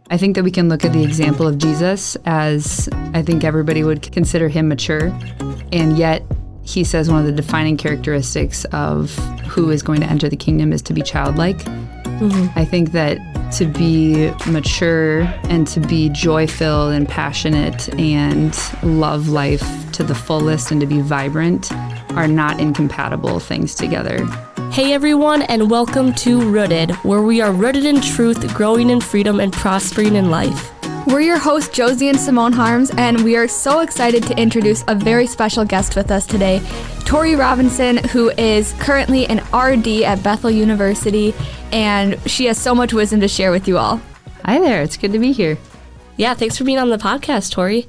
I think that we can look at the example of Jesus as I think everybody would consider him mature, and yet he says one of the defining characteristics of who is going to enter the kingdom is to be childlike. I think that to be mature and to be joy-filled and passionate and love life to the fullest and to be vibrant are not incompatible things together. Hey everyone, and welcome to Rooted, where we are rooted in truth, growing in freedom, and prospering in life. We're your hosts, Josie and Symone Harms, and we are so excited to introduce a very special guest with us today, Tori Robinson, who is currently an RD at Bethel University, and she has so much wisdom to share with you all. Hi there, it's good to be here. Yeah, thanks for being on the podcast, Tori.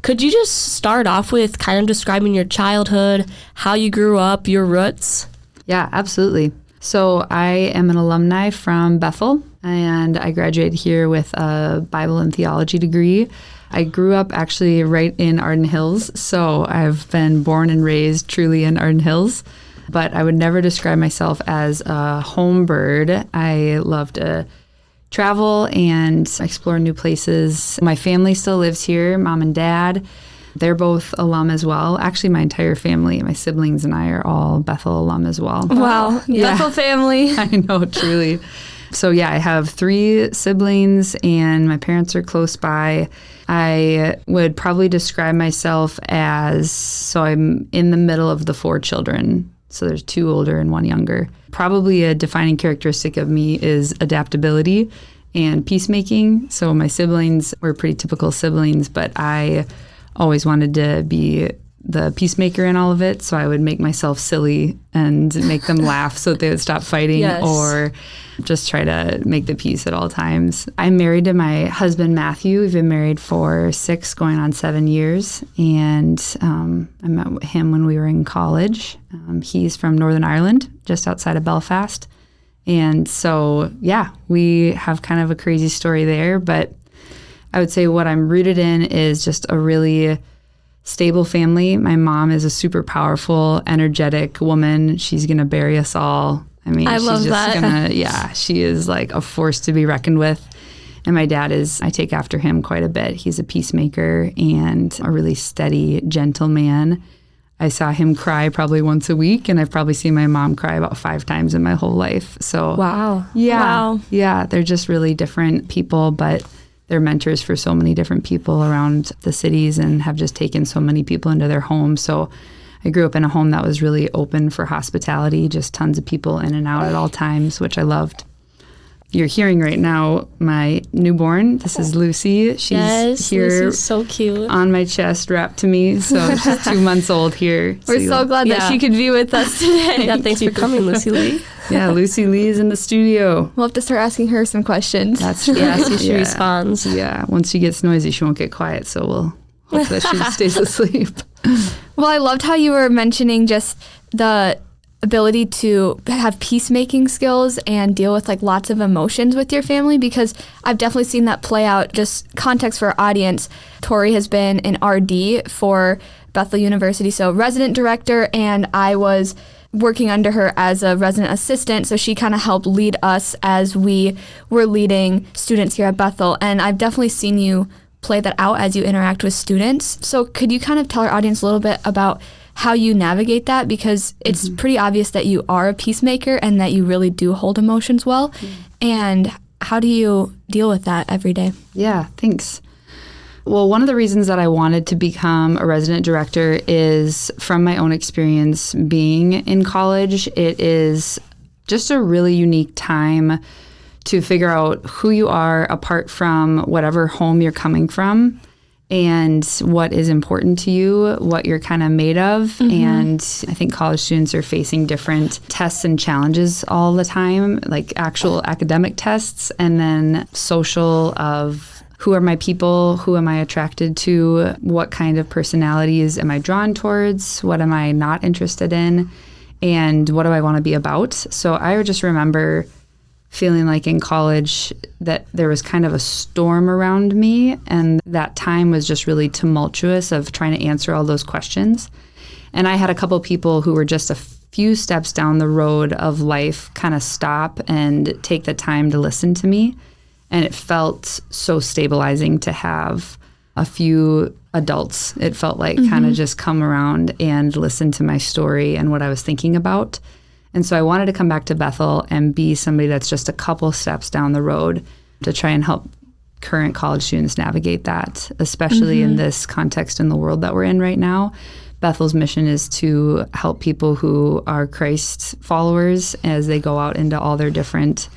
Could you just start off with kind of describing your childhood, how you grew up, your roots? Yeah, absolutely. So I am an alumni from Bethel, and I graduated here with a Bible and Theology degree. I grew up actually right in Arden Hills, so I've been born and raised truly in Arden Hills, but I would never describe myself as a home bird. I love to travel and explore new places. My family still lives here, mom and dad. They're both alum as well. Actually, my entire family, my siblings and I are all Bethel alum as well. Wow, yeah. Bethel family. I know, truly. So yeah, I have 3 siblings and my parents are close by. I would probably describe myself so I'm in the middle of the 4 children. So there's 2 older and 1 younger. Probably a defining characteristic of me is adaptability and peacemaking. So my siblings were pretty typical siblings, but I always wanted to be the peacemaker in all of it. So I would make myself silly and make them laugh so that they would stop fighting. Yes. Or just try to make the peace at all times. I'm married to my husband, Matthew. We've been married for 6 going on 7 years. And I met him when we were in college. He's from Northern Ireland, just outside of Belfast. And so, yeah, we have kind of a crazy story there. But I would say what I'm rooted in is just a really stable family. My mom is a super powerful, energetic woman. She's going to bury us all. I mean, I she's love just that. she is like a force to be reckoned with. And my dad I take after him quite a bit. He's a peacemaker and a really steady, gentle man. I saw him cry probably once a week, and I've probably seen my mom cry about 5 times in my whole life. So, wow. Yeah. Wow. Yeah, they're just really different people, but they're mentors for so many different people around the cities and have just taken so many people into their home. So I grew up in a home that was really open for hospitality, just tons of people in and out at all times, which I loved. You're hearing right now my newborn. This is Lucy. She's here. Lucy's so cute. On my chest, wrapped to me. So she's 2 months old here. We're so glad that she could be with us today. Yeah, thanks for coming, Lucy Lee. Yeah, Lucy Lee is in the studio. We'll have to start asking her some questions. That's true. Yeah, see if she responds. Yeah, once she gets noisy, she won't get quiet, so we'll hope that she stays asleep. Well, I loved how you were mentioning just the ability to have peacemaking skills and deal with like lots of emotions with your family, because I've definitely seen that play out. Just context for our audience, Tori has been an RD for Bethel University, so resident director, and I was working under her as a resident assistant, so she kind of helped lead us as we were leading students here at Bethel, and I've definitely seen you play that out as you interact with students. So could you kind of tell our audience a little bit about how you navigate that? Because it's pretty obvious that you are a peacemaker and that you really do hold emotions well. And how do you deal with that every day? Yeah, thanks. Well, one of the reasons that I wanted to become a resident director is from my own experience being in college. It is just a really unique time to figure out who you are apart from whatever home you're coming from, and what is important to you, what you're kind of made of. And I think college students are facing different tests and challenges all the time, like actual academic tests, and then social of who are my people, who am I attracted to, what kind of personalities am I drawn towards, what am I not interested in, and what do I want to be about. So I just remember feeling like in college that there was kind of a storm around me, and that time was just really tumultuous of trying to answer all those questions. And I had a couple people who were just a few steps down the road of life kind of stop and take the time to listen to me And it felt so stabilizing to have a few adults, it felt like, kind of just come around and listen to my story and what I was thinking about. And so I wanted to come back to Bethel and be somebody that's just a couple steps down the road to try and help current college students navigate that, especially in this context in the world that we're in right now. Bethel's mission is to help people who are Christ followers as they go out into all their different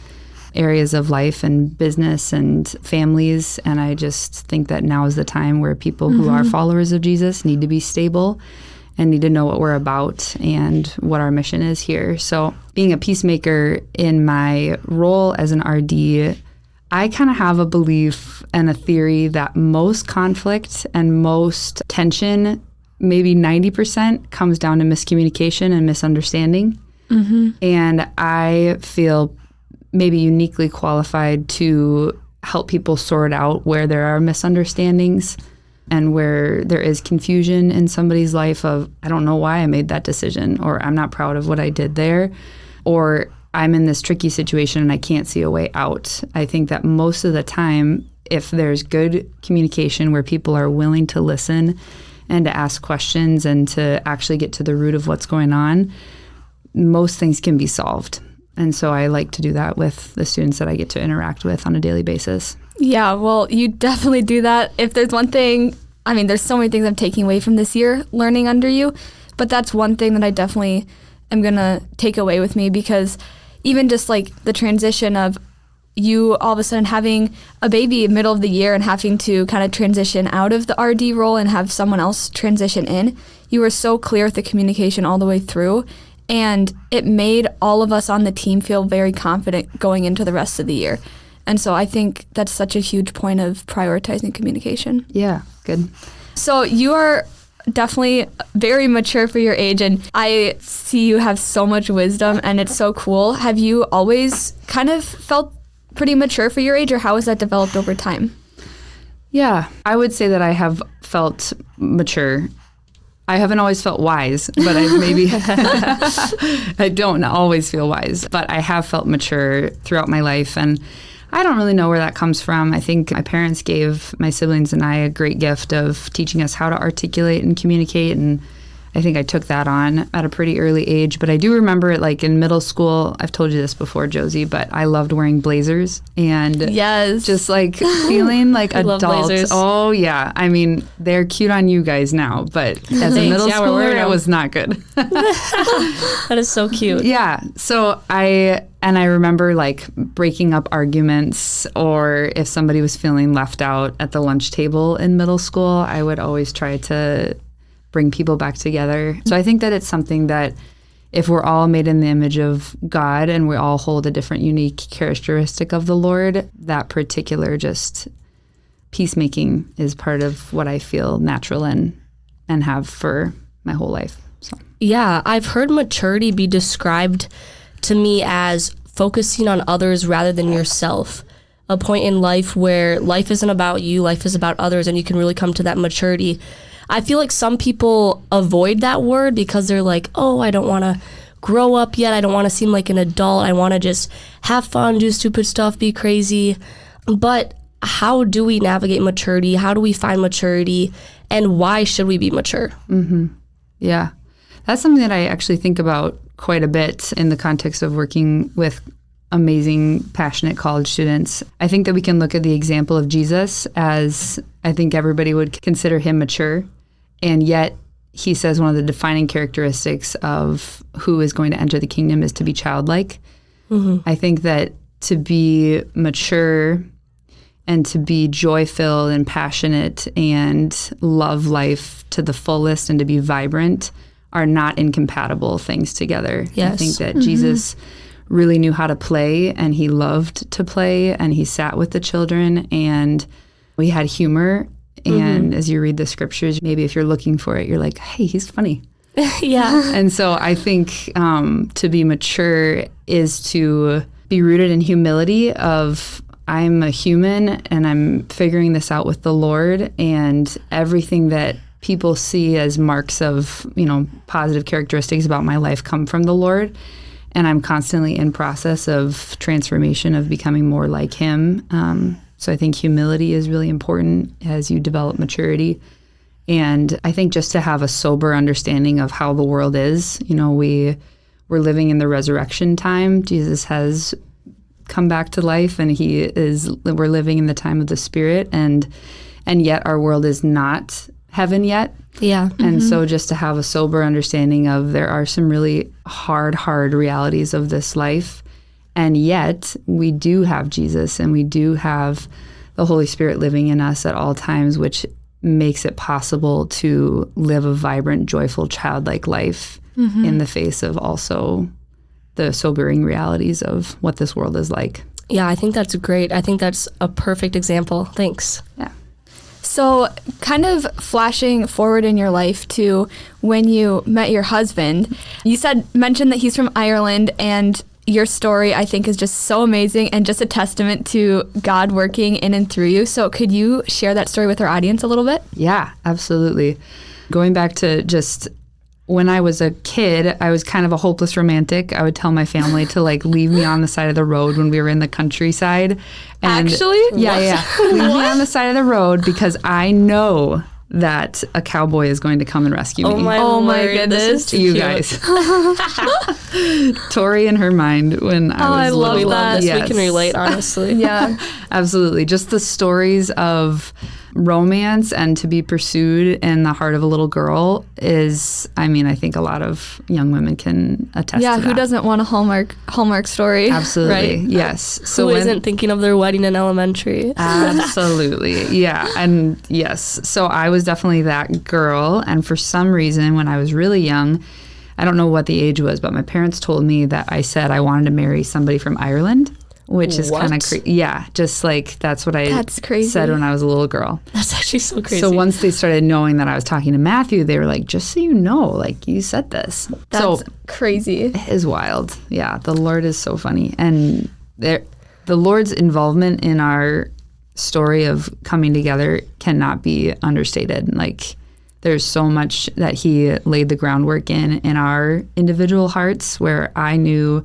areas of life and business and families. And I just think that now is the time where people who are followers of Jesus need to be stable and need to know what we're about and what our mission is here. So being a peacemaker in my role as an RD, I kind of have a belief and a theory that most conflict and most tension, maybe 90%, comes down to miscommunication and misunderstanding. And I feel maybe uniquely qualified to help people sort out where there are misunderstandings and where there is confusion in somebody's life of, I don't know why I made that decision, or I'm not proud of what I did there, or I'm in this tricky situation and I can't see a way out. I think that most of the time, if there's good communication where people are willing to listen and to ask questions and to actually get to the root of what's going on, most things can be solved. And so I like to do that with the students that I get to interact with on a daily basis. Yeah, well, you definitely do that. If there's one thing, I mean, there's so many things I'm taking away from this year learning under you, but that's one thing that I definitely am going to take away with me, because even just like the transition of you all of a sudden having a baby middle of the year and having to kind of transition out of the RD role and have someone else transition in, you were so clear with the communication all the way through. And it made all of us on the team feel very confident going into the rest of the year. And so I think that's such a huge point of prioritizing communication. Yeah, good. So you are definitely very mature for your age, and I see you have so much wisdom, and it's so cool. Have you always kind of felt pretty mature for your age, or how has that developed over time? Yeah, I would say that I have felt mature. I haven't always felt wise, but I don't always feel wise, but I have felt mature throughout my life. And I don't really know where that comes from. I think my parents gave my siblings and I a great gift of teaching us how to articulate and communicate. And I think I took that on at a pretty early age. But I do remember it like in middle school. I've told you this before, Josie, but I loved wearing blazers and just like feeling like adults. Love blazers. Oh, yeah. I mean, they're cute on you guys now, but as a middle schooler, it was not good. That is so cute. Yeah. So I remember like breaking up arguments, or if somebody was feeling left out at the lunch table in middle school, I would always try to bring people back together. So I think that it's something that if we're all made in the image of God and we all hold a different unique characteristic of the Lord, that particular just peacemaking is part of what I feel natural in and have for my whole life. So yeah, I've heard maturity be described to me as focusing on others rather than yourself. A point in life where life isn't about you, life is about others, and you can really come to that maturity. I feel like some people avoid that word because they're like, oh, I don't want to grow up yet. I don't want to seem like an adult. I want to just have fun, do stupid stuff, be crazy. But how do we navigate maturity? How do we find maturity? And why should we be mature? Mm-hmm. Yeah. That's something that I actually think about quite a bit in the context of working with amazing, passionate college students. I think that we can look at the example of Jesus as I think everybody would consider him mature. And yet he says one of the defining characteristics of who is going to enter the kingdom is to be childlike. Mm-hmm. I think that to be mature and to be joy-filled and passionate and love life to the fullest and to be vibrant are not incompatible things together. Yes. I think that Jesus really knew how to play, and he loved to play, and he sat with the children, and we had humor. And as you read the scriptures, maybe if you're looking for it, you're like, hey, he's funny. Yeah. And so I think to be mature is to be rooted in humility of I'm a human and I'm figuring this out with the Lord, and everything that people see as marks of, positive characteristics about my life come from the Lord. And I'm constantly in process of transformation, of becoming more like him. So I think humility is really important as you develop maturity. And I think just to have a sober understanding of how the world is, we're living in the resurrection time. Jesus has come back to life, and we're living in the time of the Spirit, and yet our world is not heaven yet. Yeah. And so just to have a sober understanding of there are some really hard realities of this life, and yet we do have Jesus, and we do have the Holy Spirit living in us at all times, which makes it possible to live a vibrant, joyful, childlike life in the face of also the sobering realities of what this world is like. Yeah, I think that's great. I think that's a perfect example. Thanks. Yeah. So kind of flashing forward in your life to when you met your husband, you mentioned that he's from Ireland, and your story, I think, is just so amazing and just a testament to God working in and through you. So could you share that story with our audience a little bit? Yeah, absolutely. Going back to just when I was a kid, I was kind of a hopeless romantic. I would tell my family to leave me on the side of the road when we were in the countryside. And actually? Yeah. Leave me on the side of the road because I know that a cowboy is going to come and rescue me. Oh my goodness. You guys. Tori in her mind when I was little. We love this. Yes. We can relate, honestly. Yeah. Absolutely. Just the stories of romance and to be pursued in the heart of a little girl is, I think a lot of young women can attest to that. Yeah, who doesn't want a Hallmark story? Absolutely. Right? Yes. So who isn't thinking of their wedding in elementary? Absolutely. Yeah. And yes. So I was definitely that girl. And for some reason, when I was really young, I don't know what the age was, but my parents told me that I said I wanted to marry somebody from Ireland. Which is kind of crazy. Yeah, just that's what I said when I was a little girl. That's actually so crazy. So once they started knowing that I was talking to Matthew, they were like, just so you know, you said this. That's crazy. It is wild. Yeah, the Lord is so funny. And the Lord's involvement in our story of coming together cannot be understated. There's so much that he laid the groundwork in our individual hearts, where I knew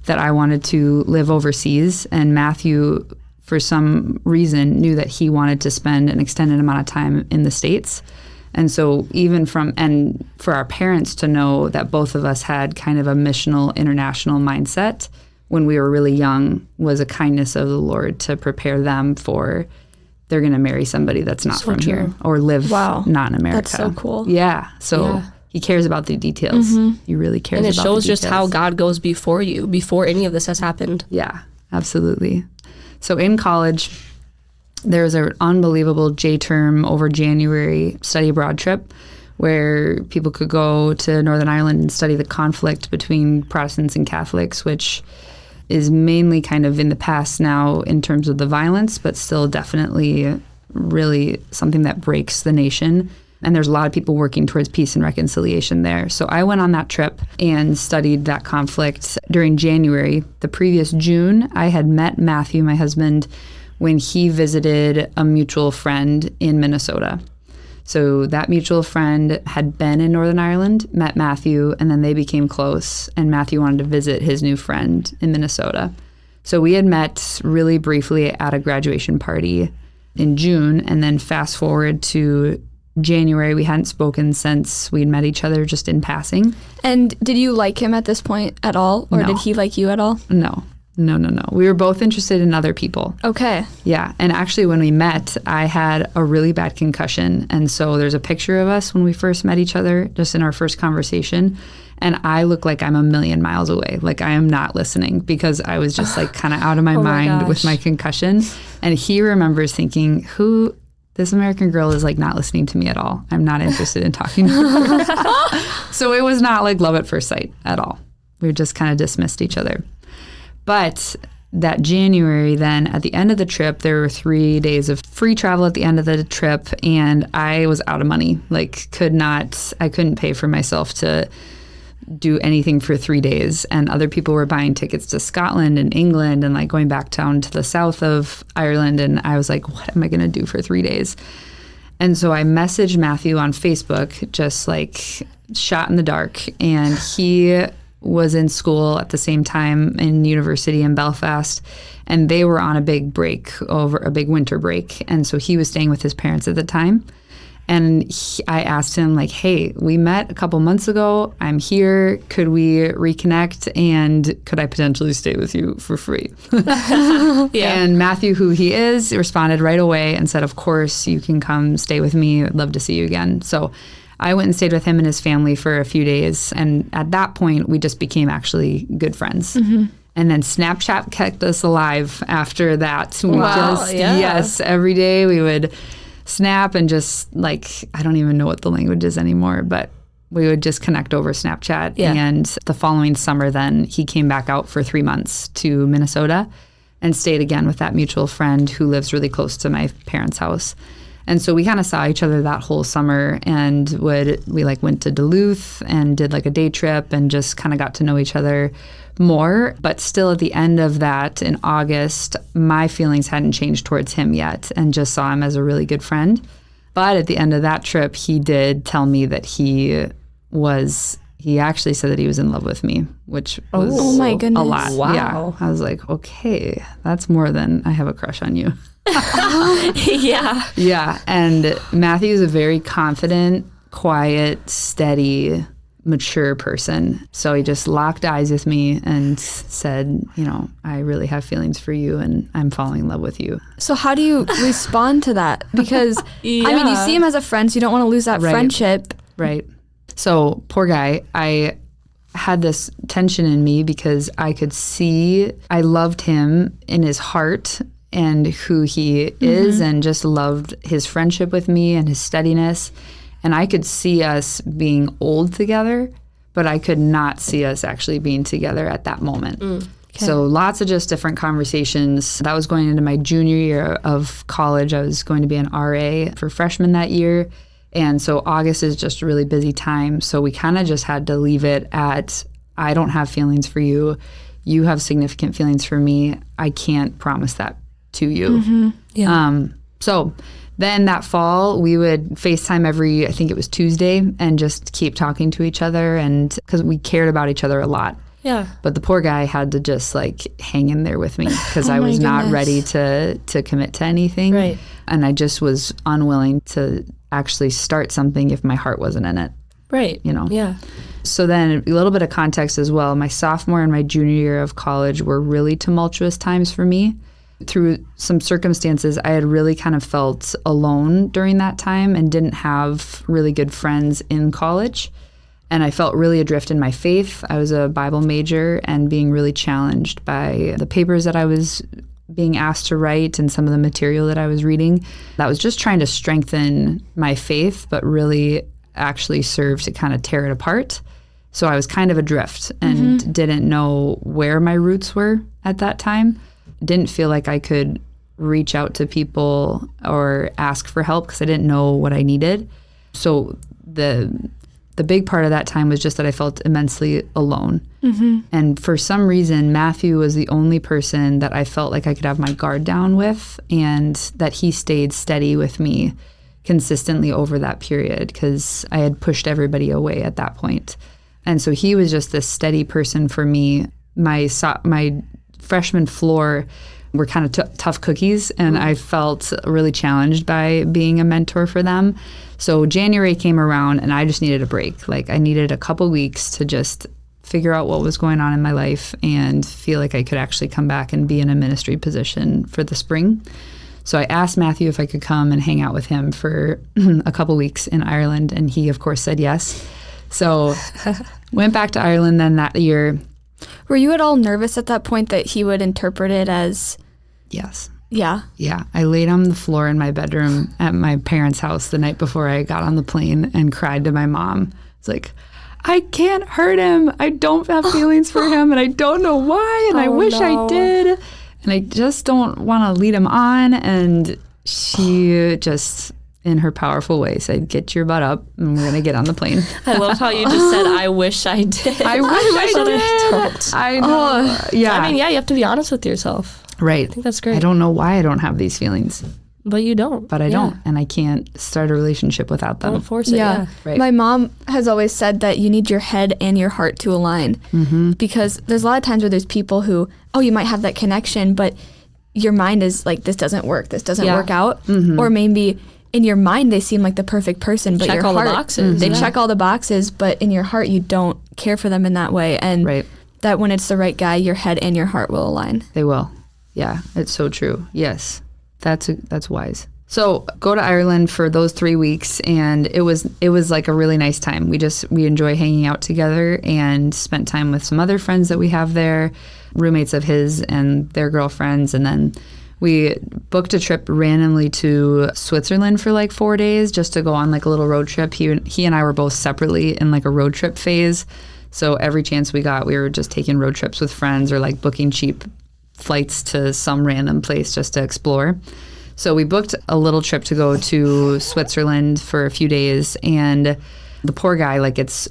that I wanted to live overseas, and Matthew, for some reason, knew that he wanted to spend an extended amount of time in the States. And so and for our parents to know that both of us had kind of a missional international mindset when we were really young was a kindness of the Lord to prepare them for they're going to marry somebody that's not from here or live not in America. That's so cool. Yeah. So he cares about the details. He really cares about the details. And it shows just how God goes before you, before any of this has happened. Yeah, absolutely. So in college, there was an unbelievable J-term over January study abroad trip where people could go to Northern Ireland and study the conflict between Protestants and Catholics, which is mainly kind of in the past now in terms of the violence, but still definitely really something that breaks the nation. And there's a lot of people working towards peace and reconciliation there. So I went on that trip and studied that conflict during January. The previous June, I had met Matthew, my husband, when he visited a mutual friend in Minnesota. So that mutual friend had been in Northern Ireland, met Matthew, and then they became close. And Matthew wanted to visit his new friend in Minnesota. So we had met really briefly at a graduation party in June, and then fast forward to January, we hadn't spoken since we'd met each other just in passing. And did you like him at this point at all? Or did he like you at all? No. We were both interested in other people. Okay. Yeah. And actually, when we met, I had a really bad concussion. And so there's a picture of us when we first met each other, just in our first conversation. And I look like I'm a million miles away. I am not listening because I was just kind of out of my mind with my concussion. And he remembers thinking, this American girl is not listening to me at all. I'm not interested in talking to her. So it was not love at first sight at all. We just kind of dismissed each other. But that January then, at the end of the trip, there were 3 days of free travel at the end of the trip, and I was out of money. I couldn't pay for myself to do anything for 3 days, and other people were buying tickets to Scotland and England and going back down to the south of Ireland, and I was like, what am I going to do for 3 days? And so I messaged Matthew on Facebook, just shot in the dark, and he was in school at the same time in university in Belfast, and they were on a big winter break. And so he was staying with his parents at the time. And I asked him, like, hey, we met a couple months ago. I'm here. Could we reconnect? And could I potentially stay with you for free? And Matthew, who he is, responded right away and said, of course, you can come stay with me. I'd love to see you again. So I went and stayed with him and his family for a few days. And at that point, we just became actually good friends. Mm-hmm. And then Snapchat kept us alive after that. Yes, every day we would Snap and just like, I don't even know what the language is anymore, but we would just connect over Snapchat. Yeah. And the following summer then he came back out for 3 months to Minnesota and stayed again with that mutual friend who lives really close to my parents' house. And so we kind of saw each other that whole summer, and we went to Duluth and did like a day trip and just kind of got to know each other more. But still at the end of that in August, my feelings hadn't changed towards him yet and just saw him as a really good friend. But at the end of that trip, he did tell me that he actually said that he was in love with me, which was oh my goodness. A lot. Wow. Yeah. I was like, okay, that's more than I have a crush on you. Yeah. Yeah. And Matthew is a very confident, quiet, steady, mature person. So he just locked eyes with me and said, I really have feelings for you and I'm falling in love with you. So how do you respond to that? Because, you see him as a friend, so you don't want to lose that friendship. Right. So poor guy, I had this tension in me because I could see I loved him in his heart and who he is, and just loved his friendship with me and his steadiness. And I could see us being old together, but I could not see us actually being together at that moment. Okay. So lots of just different conversations. That was going into my junior year of college. I was going to be an RA for freshmen that year. And so August is just a really busy time. So we kind of just had to leave it at, I don't have feelings for you. You have significant feelings for me. I can't promise that to you. Mm-hmm. Yeah. So then that fall, we would FaceTime I think it was Tuesday, and just keep talking to each other, and because we cared about each other a lot. Yeah. But the poor guy had to just hang in there with me because I was not ready to commit to anything. Right. And I just was unwilling to actually start something if my heart wasn't in it. Right. Yeah. So then a little bit of context as well. My sophomore and my junior year of college were really tumultuous times for me. Through some circumstances, I had really kind of felt alone during that time and didn't have really good friends in college. And I felt really adrift in my faith. I was a Bible major and being really challenged by the papers that I was being asked to write and some of the material that I was reading. That was just trying to strengthen my faith, but really actually served to kind of tear it apart. So I was kind of adrift and didn't know where my roots were at that time. Didn't feel like I could reach out to people or ask for help because I didn't know what I needed. So the big part of that time was just that I felt immensely alone. Mm-hmm. And for some reason, Matthew was the only person that I felt like I could have my guard down with, and that he stayed steady with me consistently over that period because I had pushed everybody away at that point. And so he was just this steady person for me. My freshman floor were kind of tough cookies, and I felt really challenged by being a mentor for them. So January came around and I just needed a break. I needed a couple weeks to just figure out what was going on in my life and feel like I could actually come back and be in a ministry position for the spring. So I asked Matthew if I could come and hang out with him for a couple weeks in Ireland, and he of course said yes. So went back to Ireland then that year. Were you at all nervous at that point that he would interpret it as... Yes. Yeah. Yeah. I laid on the floor in my bedroom at my parents' house the night before I got on the plane and cried to my mom. It's like, I can't hurt him. I don't have feelings for him, and I don't know why, and I wish I did. And I just don't want to lead him on. And she just, in her powerful way, said, get your butt up and we're going to get on the plane. I love how you just said, I wish I did. I wish I did. Don't. I know. Yeah. I mean, yeah, you have to be honest with yourself. Right. I think that's great. I don't know why I don't have these feelings. But you don't. But I don't. And I can't start a relationship without them. Don't force it. Yeah. Right. My mom has always said that you need your head and your heart to align. Mm-hmm. Because there's a lot of times where there's people who, you might have that connection, but your mind is like, this doesn't work. This doesn't work out. Mm-hmm. Or maybe in your mind, they seem like the perfect person, but check your all heart, the boxes. they check all the boxes, but in your heart, you don't care for them in that way. And that when it's the right guy, your head and your heart will align. They will. Yeah, it's so true. Yes, that's wise. So go to Ireland for those 3 weeks, and it was like a really nice time. We enjoy hanging out together and spent time with some other friends that we have there, roommates of his and their girlfriends, and then we booked a trip randomly to Switzerland for like 4 days just to go on like a little road trip. He and I were both separately in like a road trip phase. So every chance we got, we were just taking road trips with friends or like booking cheap flights to some random place just to explore. So we booked a little trip to go to Switzerland for a few days, and the poor guy, like it's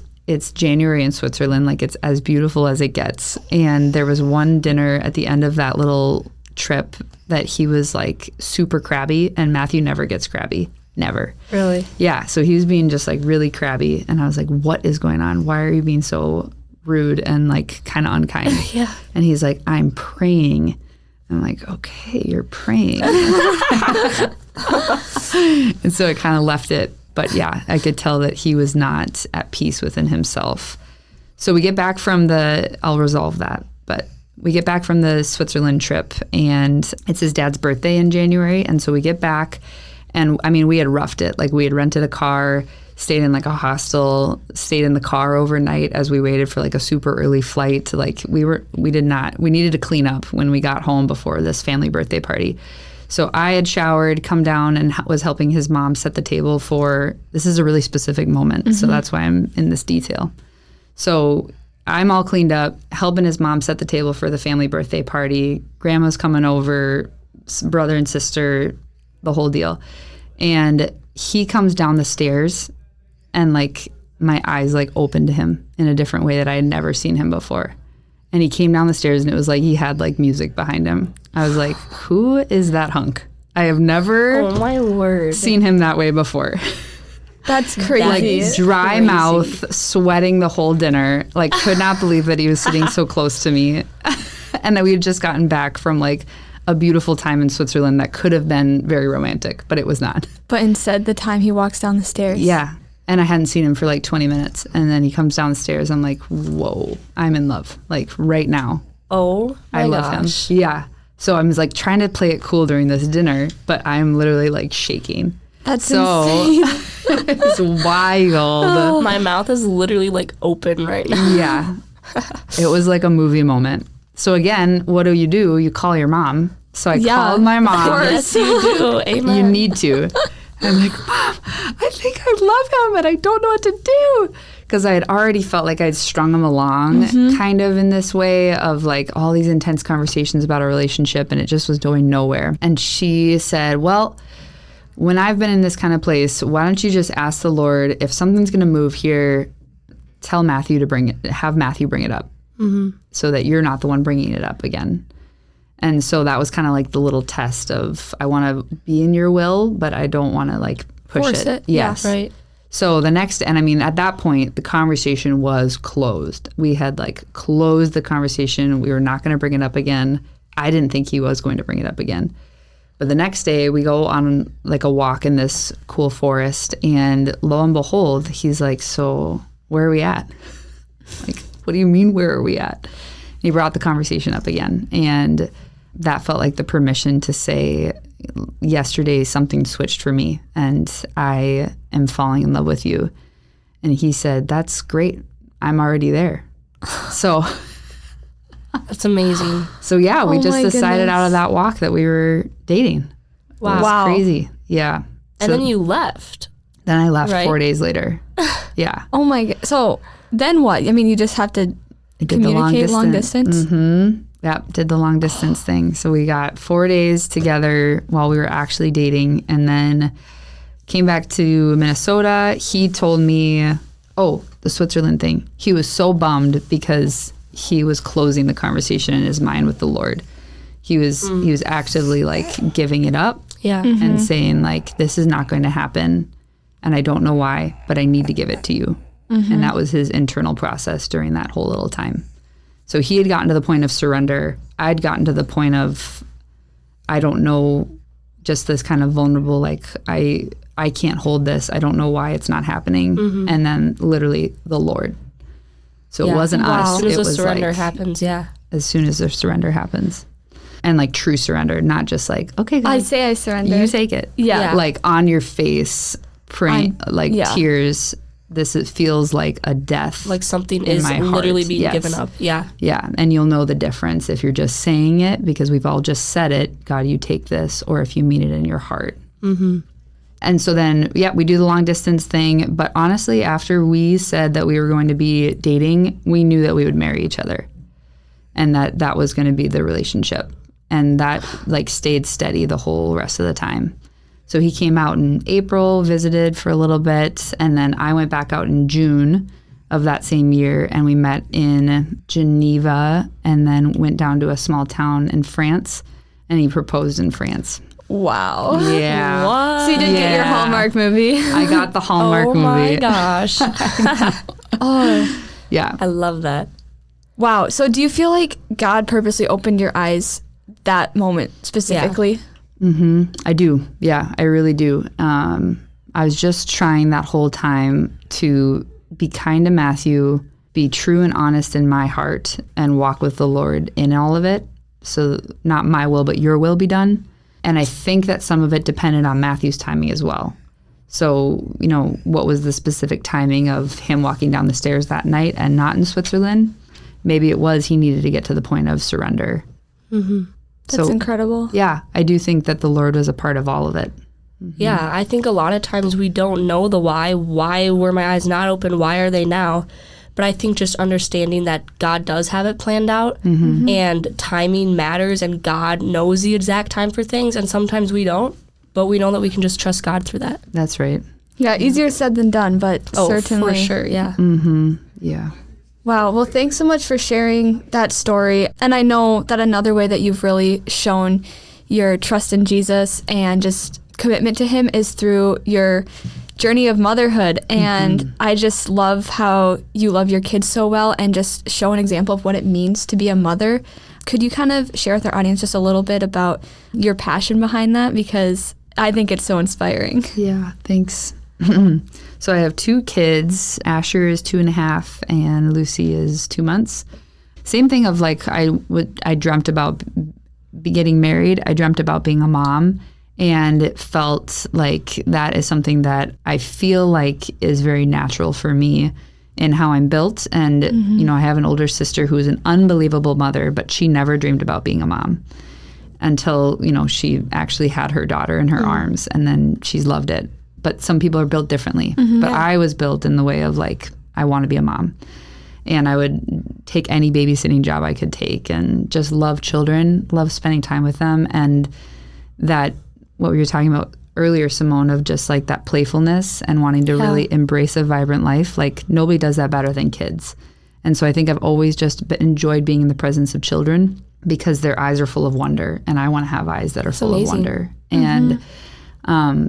January in Switzerland, like it's as beautiful as it gets. And there was one dinner at the end of that little trip that he was like super crabby, and Matthew never gets crabby. Never. Really? Yeah. So he was being just like really crabby, and I was like, what is going on? Why are you being so rude and like kind of unkind? Yeah. And he's like, I'm praying. I'm like, okay, you're praying. And so it kind of left it. But yeah, I could tell that he was not at peace within himself. So we get back from I'll resolve that, but we get back from the Switzerland trip, and it's his dad's birthday in January. And so we get back, and I mean, we had roughed it. Like we had rented a car, stayed in like a hostel, stayed in the car overnight as we waited for like a super early flight. Like we needed to clean up when we got home before this family birthday party. So I had showered, come down, and was helping his mom set the table this is a really specific moment. Mm-hmm. So that's why I'm in this detail. So I'm all cleaned up, helping his mom set the table for the family birthday party. Grandma's coming over, brother and sister, the whole deal. And he comes down the stairs, and like my eyes like opened to him in a different way that I had never seen him before. And he came down the stairs, and it was like he had like music behind him. I was like, who is that hunk? I have never seen him that way before. That's crazy. Like dry mouth, sweating the whole dinner. Like could not believe that he was sitting so close to me. And that we had just gotten back from like a beautiful time in Switzerland that could have been very romantic, but it was not. But instead, the time he walks down the stairs. Yeah. And I hadn't seen him for like 20 minutes. And then he comes down the stairs. I'm like, whoa, I'm in love. Like right now. Oh, my I love him. Yeah. So I was like trying to play it cool during this dinner, but I'm literally like shaking. That's insane. It's wild. Oh, my mouth is literally like open right now. Yeah. It was like a movie moment. So again, what do? You call your mom. So I called my mom. Of course you do. Amen. You need to. I'm like, Mom, I think I love him and I don't know what to do. Because I had already felt like I'd strung him along kind of in this way of like all these intense conversations about our relationship, and it just was going nowhere. And she said, well, when I've been in this kind of place, why don't you just ask the Lord if something's going to move here, have Matthew bring it up so that you're not the one bringing it up again. And so that was kind of like the little test of I want to be in your will, but I don't want to like push it. Yes. Yeah, right. So at that point, the conversation was closed. We had like closed the conversation. We were not going to bring it up again. I didn't think he was going to bring it up again. But the next day we go on like a walk in this cool forest, and lo and behold, he's like, so where are we at? Like, what do you mean, where are we at? And he brought the conversation up again. And that felt like the permission to say, yesterday something switched for me and I am falling in love with you. And he said, that's great. I'm already there. So that's amazing. So yeah, we just decided out of that walk that we were dating. Wow. It was crazy. Yeah. And then you left. Then I left 4 days later. Yeah. Oh my God. So then what? I mean, you just have to communicate long distance? Mm-hmm. Yeah, did the long distance thing. So we got 4 days together while we were actually dating, and then came back to Minnesota. He told me, the Switzerland thing. He was so bummed because he was closing the conversation in his mind with the Lord. He was actively like giving it up. Yeah. and saying like, this is not going to happen and I don't know why, but I need to give it to you. And that was his internal process during that whole little time. So he had gotten to the point of surrender. I'd gotten to the point of, I don't know, just this kind of vulnerable, like, I can't hold this. I don't know why it's not happening. And then literally the Lord. So it wasn't us. As soon as it the was surrender like, happens, as soon as the surrender happens. And like true surrender, not just like, okay, God, I say I surrender. you take it. Yeah. Like on your face, praying, tears. It feels like a death. like something in is my literally heart. being Yes. given up. Yeah. Yeah, and you'll know the difference if you're just saying it because we've all just said it, God, you take this, or if you mean it in your heart. And so then, we do the long distance thing. But honestly, after we said that we were going to be dating, we knew that we would marry each other and that was going to be the relationship. And that like stayed steady the whole rest of the time. So he came out in April, visited for a little bit, and then I went back out in June of that same year, and we met in Geneva and then went down to a small town in France, and he proposed in France. Wow. Yeah. What? So you did get your Hallmark movie. I got the Hallmark movie. Oh my gosh. Yeah. I love that. Wow. So do you feel like God purposely opened your eyes that moment specifically? I do. Yeah, I really do. I was just trying that whole time to be kind to Matthew, be true and honest in my heart, and walk with the Lord in all of it. So not my will, but your will be done. And I think that some of it depended on Matthew's timing as well. So, what was the specific timing of him walking down the stairs that night and not in Switzerland? Maybe it was he needed to get to the point of surrender. That's incredible. Yeah, I do think that the Lord was a part of all of it. Yeah, I think a lot of times we don't know the why. Why were my eyes not open? Why are they now? But I think just understanding that God does have it planned out and timing matters and God knows the exact time for things and sometimes we don't, but we know that we can just trust God through that. That's right. Yeah, easier said than done, but certainly. For sure, yeah. Yeah. Wow. Well, thanks so much for sharing that story. And I know that another way that you've really shown your trust in Jesus and just commitment to him is through your journey of motherhood. And I just love how you love your kids so well and just show an example of what it means to be a mother. Could you kind of share with our audience just a little bit about your passion behind that? Because I think it's so inspiring. Yeah, thanks. So I have 2 kids. Asher is 2.5 and Lucy is 2 months. Same thing of like I dreamt about getting married. I dreamt about being a mom, and it felt like that is something that I feel like is very natural for me in how I'm built. And I have an older sister who is an unbelievable mother, but she never dreamed about being a mom until she actually had her daughter in her arms, and then she's loved it. But some people are built differently. But I was built in the way of like, I want to be a mom. And I would take any babysitting job I could take and just love children, love spending time with them. And that, what we were talking about earlier, Symone, of just like that playfulness and wanting to really embrace a vibrant life. Like nobody does that better than kids. And so I think I've always just enjoyed being in the presence of children because their eyes are full of wonder. And I want to have eyes that are full of wonder. And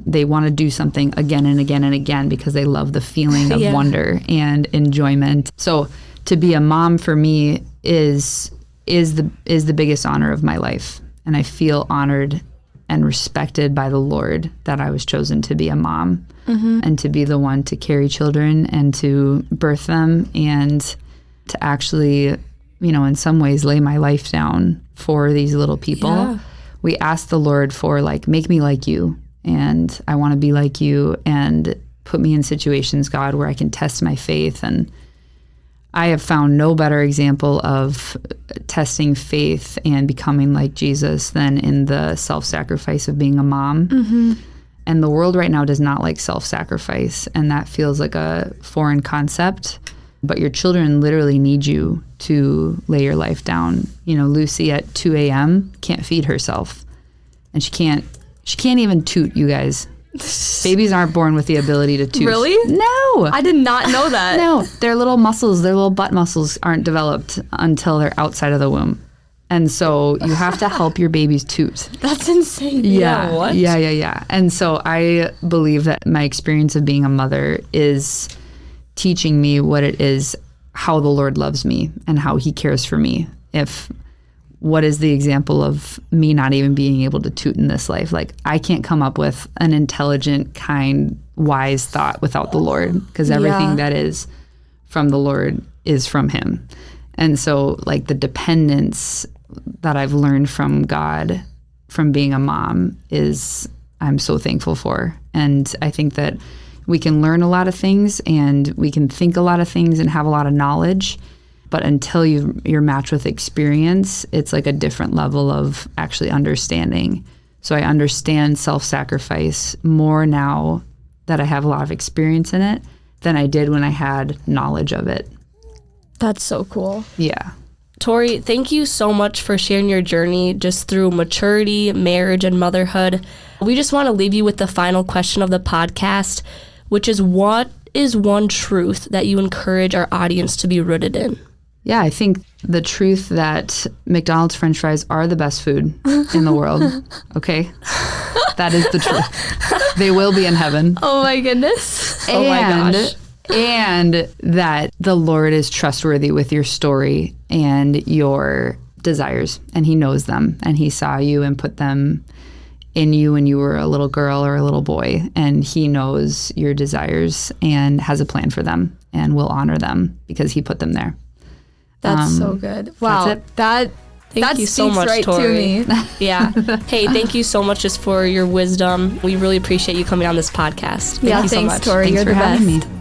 they want to do something again and again and again because they love the feeling of wonder and enjoyment. So to be a mom for me is the biggest honor of my life. And I feel honored and respected by the Lord that I was chosen to be a mom and to be the one to carry children and to birth them and to actually, in some ways lay my life down for these little people. Yeah. We asked the Lord for like, make me like you. And I want to be like you and put me in situations, God, where I can test my faith. And I have found no better example of testing faith and becoming like Jesus than in the self-sacrifice of being a mom. And the world right now does not like self-sacrifice. And that feels like a foreign concept. But your children literally need you to lay your life down. Lucy at 2 a.m. can't feed herself. And she can't even toot, you guys. Babies aren't born with the ability to toot. Really? No. I did not know that. No, their little butt muscles aren't developed until they're outside of the womb. And so you have to help your babies toot. That's insane. Yeah. What? Yeah. And so I believe that my experience of being a mother is teaching me what it is, how the Lord loves me and how he cares for me. What is the example of me not even being able to toot in this life? Like, I can't come up with an intelligent, kind, wise thought without the Lord, because everything that is from the Lord is from him. And so, like, the dependence that I've learned from God from being a mom I'm so thankful for. And I think that we can learn a lot of things and we can think a lot of things and have a lot of knowledge, but until you're matched with experience, it's like a different level of actually understanding. So I understand self-sacrifice more now that I have a lot of experience in it than I did when I had knowledge of it. That's so cool. Yeah. Tori, thank you so much for sharing your journey just through maturity, marriage, and motherhood. We just want to leave you with the final question of the podcast, which is, what is one truth that you encourage our audience to be rooted in? Yeah, I think the truth that McDonald's French fries are the best food in the world, okay? That is the truth. They will be in heaven. Oh my goodness. Oh my gosh. And that the Lord is trustworthy with your story and your desires, and he knows them, and he saw you and put them in you when you were a little girl or a little boy, and he knows your desires and has a plan for them and will honor them because he put them there. That's so good. Wow. That's it. Thank you so much, right Tori. to me. Yeah. Hey, thank you so much just for your wisdom. We really appreciate you coming on this podcast. Thank you so thanks, much. Tori. Thanks You're for the having best. me.